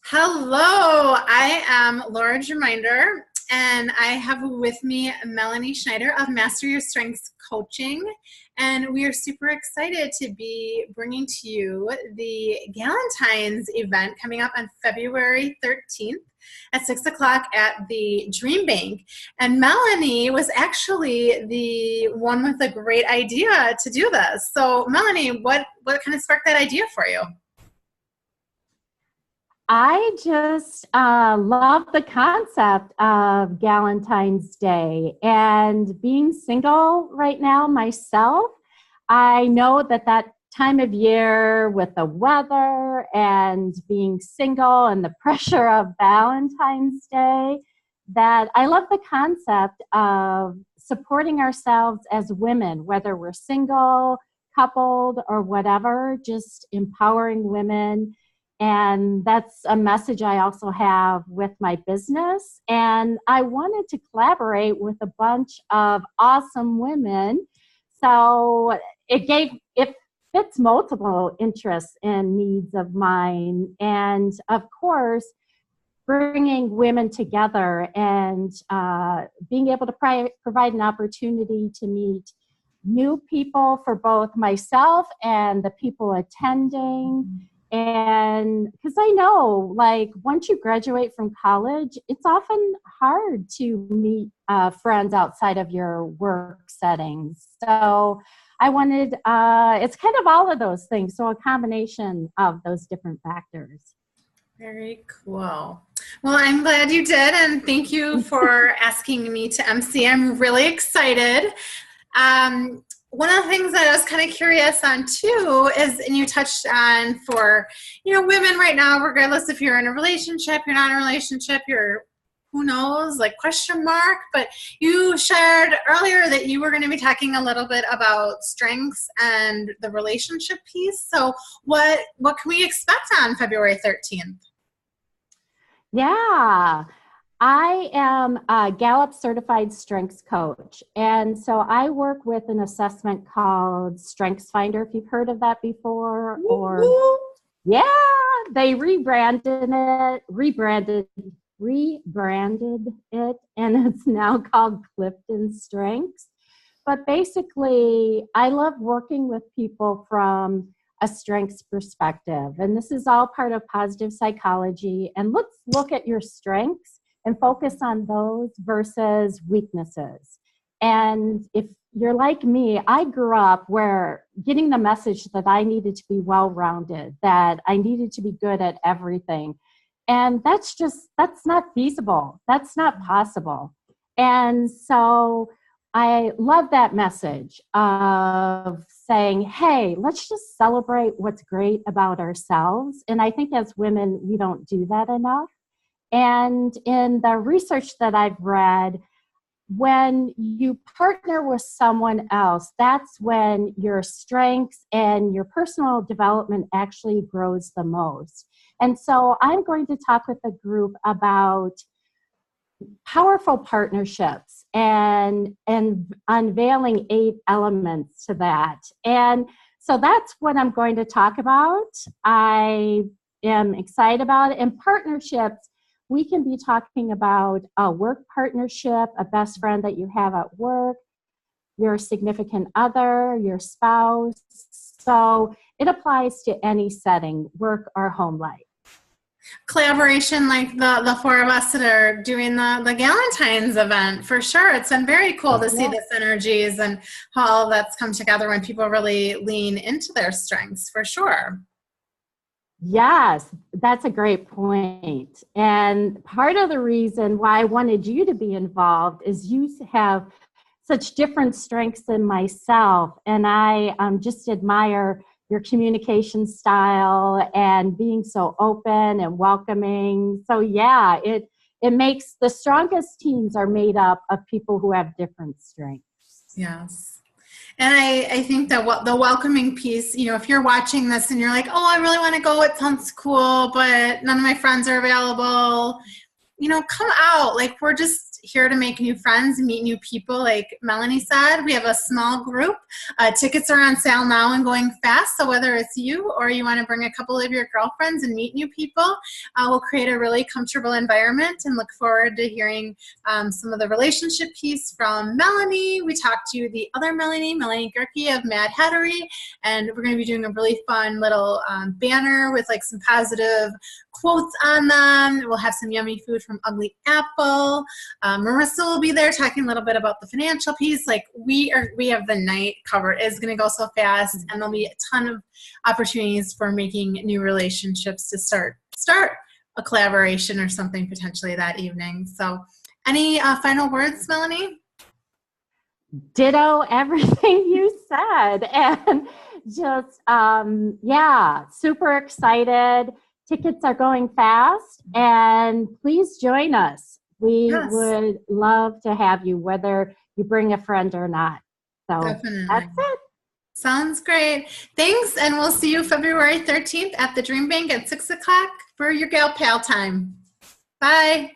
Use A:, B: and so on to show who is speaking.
A: Hello, I am Laura Germinder, and I have with me Melanie Schneider of Master Your Strengths Coaching. And we are super excited to be bringing to you the Galentine's event coming up on February 13th at 6 o'clock at the Dream Bank. And Melanie was actually the one with a great idea to do this. So Melanie, what kind of sparked that idea for you?
B: I just love the concept of Galentine's Day and being single right now myself. I know that time of year with the weather and being single and the pressure of Valentine's Day, that I love the concept of supporting ourselves as women, whether we're single, coupled, or whatever, just empowering women. And that's a message I also have with my business. And I wanted to collaborate with a bunch of awesome women. So it fits multiple interests and needs of mine. And of course, bringing women together and being able to provide an opportunity to meet new people for both myself and the people attending. And because I know, like, once you graduate from college, it's often hard to meet friends outside of your work settings. So I wanted, it's kind of all of those things. So a combination of those different factors.
A: Very cool. Well, I'm glad you did, and thank you for asking me to MC. I'm really excited. One of the things that I was kind of curious on too is, and you touched on for, women right now, regardless if you're in a relationship, you're not in a relationship, you're, who knows, like question mark, but you shared earlier that you were going to be talking a little bit about strengths and the relationship piece. So what can we expect on February 13th?
B: Yeah. I am a Gallup certified strengths coach. And so I work with an assessment called Strengths Finder, if you've heard of that before. Or yeah, they rebranded it, and it's now called Clifton Strengths. But basically, I love working with people from a strengths perspective. And this is all part of positive psychology. And let's look at your strengths and focus on those versus weaknesses. And if you're like me, I grew up where getting the message that I needed to be well-rounded, that I needed to be good at everything. And that's not feasible. That's not possible. And so I love that message of saying, hey, let's just celebrate what's great about ourselves. And I think as women, we don't do that enough. And in the research that I've read, when you partner with someone else, that's when your strengths and your personal development actually grows the most. And so I'm going to talk with a group about powerful partnerships and unveiling 8 elements to that. And so that's what I'm going to talk about. I am excited about it. And partnerships, we can be talking about a work partnership, a best friend that you have at work, your significant other, your spouse. So it applies to any setting, work or home life.
A: Collaboration like the four of us that are doing the Galentine's event, for sure. It's been very cool to see the synergies and how all that's come together when people really lean into their strengths, for sure.
B: Yes, that's a great point. And part of the reason why I wanted you to be involved is you have such different strengths than myself. And I just admire your communication style and being so open and welcoming. So yeah, it makes the strongest teams are made up of people who have different strengths.
A: Yes. And I think that the welcoming piece, if you're watching this and you're like, oh, I really want to go, it sounds cool, but none of my friends are available. come out. Like, we're just here to make new friends and meet new people. Like Melanie said, we have a small group. Tickets are on sale now and going fast. So whether it's you or you want to bring a couple of your girlfriends and meet new people, we'll create a really comfortable environment and look forward to hearing some of the relationship piece from Melanie. We talked to the other Melanie Gerke of Mad Hattery, and we're going to be doing a really fun little banner with like some positive quotes on them. We'll have some yummy food from Ugly Apple. Marissa will be there talking a little bit about the financial piece. Like, we have the night covered. It's going to go so fast, and there'll be a ton of opportunities for making new relationships to start a collaboration or something potentially that evening. So any final words, Melanie?
B: Ditto everything you said. And just, super excited. Tickets are going fast, and please join us. We would love to have you, whether you bring a friend or not. So
A: definitely.
B: That's it.
A: Sounds great. Thanks, and we'll see you February 13th at the Dream Bank at 6 o'clock for your Gal Pal time. Bye.